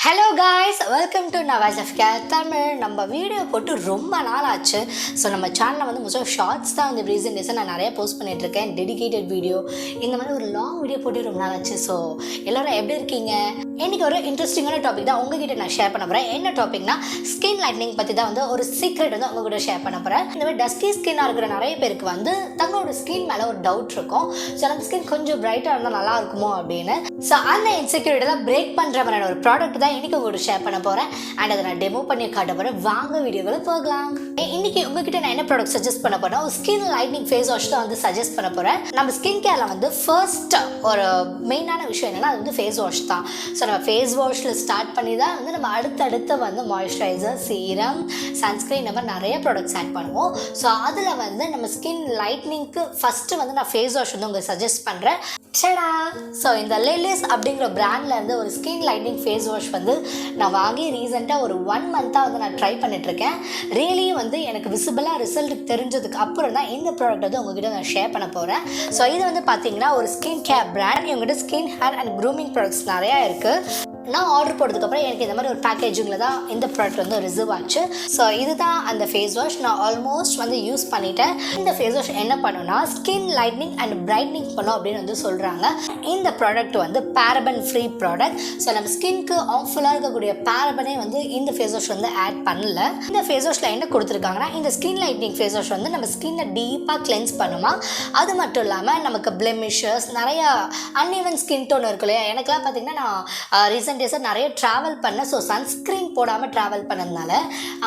Hello guys, welcome to navajlifecaretamil. நம்ம video போட்டு ரொம்ப நாள் ஆச்சு. ஸோ நம்ம சேனலில் வந்து மோஸ்ட் ஆஃப் ஷார்ட்ஸ் தான் வந்து ரீசன்ட் டேஸாக நான் நிறைய போஸ்ட் பண்ணிகிட்ருக்கேன். டெடிகேட்டட் வீடியோ இந்த மாதிரி ஒரு லாங் வீடியோ போட்டு ரொம்ப நாள் ஆச்சு. ஸோ எல்லோரும் எப்படி இருக்கீங்க? இன்றைக்கி ஒரு இன்ட்ரெஸ்டிங்கான டாபிக் தான் உங்ககிட்ட நான் ஷேர் பண்ண போகிறேன். என்ன டாபிக்னா ஸ்கின் லைட்னிங் பற்றி தான் வந்து ஒரு சீக்ரெட் வந்து உங்ககிட்ட ஷேர் பண்ண போகிறேன். இந்த மாதிரி டஸ்கி ஸ்கின்னாக இருக்கிற நிறைய பேருக்கு வந்து தங்களோட ஸ்கின் மேலே ஒரு டவுட் இருக்கும். ஸோ நம்ம ஸ்கின் கொஞ்சம் பிரைட்டாக இருந்தால் நல்லா இருக்குமோ அப்படின்னு. ஸோ அந்த இன்செக்யூரிட்டிலாம் பிரேக் பண்ணுற மாதிரியான ஒரு ப்ராடக்ட் தான் இன்றைக்கி உங்களோட ஷேர் பண்ண போகிறேன். அண்ட் அதை நான் டெமோ பண்ணி காட்ட போகிறேன். வாங்க வீடியோவில் போகலாம். இன்றைக்கி உங்ககிட்ட நான் என்ன ப்ராடக்ட் சஜஸ்ட் பண்ண போகிறேன், ஒரு ஸ்கின் லைட்னிங் ஃபேஸ் வாஷ் தான் வந்து சஜஸ்ட் பண்ண போகிறேன். நம்ம ஸ்கின் கேரில் வந்து ஃபர்ஸ்ட் ஒரு மெயினான விஷயம் என்னென்னா அது வந்து ஃபேஸ் வாஷ் தான். ஸோ நம்ம ஃபேஸ் வாஷில் ஸ்டார்ட் பண்ணி தான் வந்து நம்ம அடுத்தடுத்து வந்து மாய்ஸ்சரைசர், சீரம், சன்ஸ்க்ரீன் இந்த மாதிரி நிறைய ப்ராடக்ட்ஸ் ஆட் பண்ணுவோம். ஸோ அதில் வந்து நம்ம ஸ்கின் லைட்னிங்க்கு ஃபஸ்ட்டு வந்து நான் ஃபேஸ் வாஷ் வந்து உங்களுக்கு சஜஸ்ட் பண்ணுறேன். சடா! ஸோ இந்த லேலிஸ் அப்படிங்கிற பிராண்ட்லேருந்து ஒரு ஸ்கின் லைட்னிங் ஃபேஸ் வாஷ் வந்து நான் வாங்கி ரீசெண்டாக ஒரு 1 மந்த்தாக வந்து நான் ட்ரை பண்ணிட்டுருக்கேன். ரியலி வந்து எனக்கு விசிபிளாக ரிசல்ட் தெரிஞ்சதுக்கு அப்புறம் தான் இந்த ப்ராடக்ட் வந்து உங்ககிட்ட நான் ஷேர் பண்ண போகிறேன். ஸோ இது வந்து பார்த்தீங்கன்னா ஒரு ஸ்கின் கேர் பிராண்ட். இவங்ககிட்ட skin hair and grooming products நிறையா இருக்குது. நான் ஆர்டர் போட்டதுக்கப்புறம் எனக்கு இந்த மாதிரி ஒரு பேக்கேஜிங்கில் தான் இந்த ப்ராடக்ட் வந்து ரிசீவ் ஆச்சு. ஸோ இதுதான் அந்த ஃபேஸ் வாஷ். நான் ஆல்மோஸ்ட் வந்து யூஸ் பண்ணிட்டேன். இந்த ஃபேஸ் வாஷ் என்ன பண்ணுன்னா ஸ்கின் லைட்னிங் அண்ட் பிரைட்னிங் பண்ணும் அப்படின்னு வந்து சொல்கிறாங்க. இந்த ப்ராடக்ட் வந்து பேரபன் ஃப்ரீ ப்ராடக்ட். ஸோ நம்ம ஸ்கின்க்கு ஆஃப்ஃபுல்லாக இருக்கக்கூடிய பேரபனே வந்து இந்த ஃபேஸ் வாஷ் வந்து ஆட் பண்ணல. இந்த ஃபேஸ் வாஷில் என்ன கொடுத்துருக்காங்கன்னா இந்த ஸ்கின் லைட்னிங் ஃபேஸ் வாஷ் வந்து நம்ம ஸ்கின்னை டீப்பாக கிளென்ஸ் பண்ணுமா. அது மட்டும் இல்லாமல் நமக்கு பிளெமிஷஸ், நிறையா அன்இவன் ஸ்கின் டோன் இருக்கு இல்லையா. எனக்குலாம் பார்த்தீங்கன்னா நான் ரீசெண்ட் டேஸாக நிறைய ட்ராவல் பண்ணேன். ஸோ சன்ஸ்க்ரீன் போடாமல் ட்ராவல் பண்ணதுனால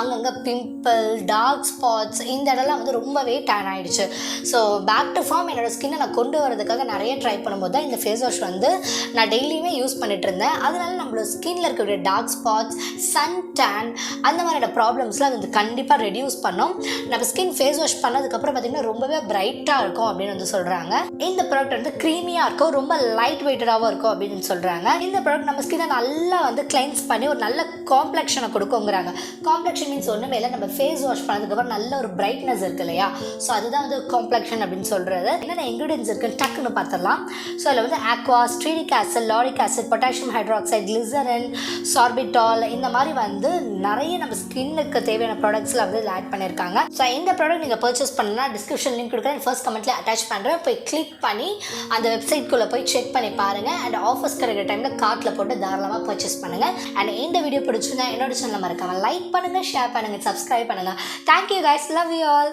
அங்கங்கே பிம்பிள், டார்க் ஸ்பாட்ஸ் இந்த இடம்லாம் வந்து ரொம்பவே டேன் ஆகிடுச்சு. ஸோ பேக் டு ஃபார்ம் என்னோடய ஸ்கின்னை நான் கொண்டு வரதுக்காக நிறைய ட்ரை பண்ணும்போது தான் இந்த ஃபேஸ் வாஷ் வந்து நான் டெய்லியுமே யூஸ் பண்ணிட்டு இருந்தேன். அதனால நம்மளோட ஸ்கின்னில் இருக்கக்கூடிய டார்க் ஸ்பாட்ஸ், சன் டேன் அந்த மாதிரியான ப்ராப்ளம்ஸ்லாம் அது வந்து கண்டிப்பாக ரெடியூஸ் பண்ணும். நம்ம ஸ்கின் ஃபேஸ் வாஷ் பண்ணதுக்கப்புறம் பார்த்திங்கன்னா ரொம்பவே பிரைட்டாக இருக்கும் அப்படின்னு வந்து சொல்கிறாங்க. இந்த ப்ராடக்ட் வந்து க்ரீமியாக இருக்கும், ரொம்ப லைட் வெயிட்டடாகவும் இருக்கும் அப்படின்னு சொல்கிறாங்க. இந்த ப்ராடக்ட் நம்ம ஸ்கின்னை நல்லா வந்து கிளென்ஸ் பண்ணி ஒரு நல்ல காம்ப்ளெக்ஷனை கொடுக்குங்கிறாங்க. காம்ப்ளெக்ஷன் மீன்ஸ் ஒன்றுமே இல்லை, நம்ம ஃபேஸ் வாஷ் பண்ணதுக்கப்புறம் நல்ல ஒரு பிரைட்னஸ் இருக்குது இல்லையா. ஸோ அதுதான் வந்து காம்ப்ளெக்ஷன் அப்படின்னு சொல்கிறது. என்னென்ன இன்க்ரீடியன்ஸ் இருக்குன்னு டக்குன்னு பார்த்துடலாம். ஸோ அதில் வந்து aqua, stearic acid, lauric acid, potassium hydroxide, glycerin, sorbitol இந்த மாதிரி வந்து நிறைய நம்ம ஸ்கின்னுக்கு தேவையான ப்ராடக்ட்ஸில் வந்து இதில் ஆட் பண்ணியிருக்காங்க. ஸோ இந்த ப்ராடக்ட் நீங்கள் பர்ச்சேஸ் பண்ணணும்னா டிஸ்கிரிப்ஷன் லிங்க் கொடுக்குறேன், ஃபர்ஸ்ட் கமெண்ட்டில் அட்டாச் பண்ணுறேன். போய் கிளிக் பண்ணி அந்த வெப்சைட்குள்ளே போய் செக் பண்ணி பாருங்கள். அண்ட் ஆஃபர்ஸ் கிடைக்கிற டைமில் கார்ட்டில் போட்டு தாராளமாக பர்ச்சேஸ் பண்ணுங்கள். அண்ட் இந்த வீடியோ பிடிச்சிருந்தா என்னோட சேனல் மறக்காம லைக் பண்ணுங்கள், ஷேர் பண்ணுங்கள், சப்ஸ்கிரைப் பண்ணுங்கள். Thank you guys, love you all.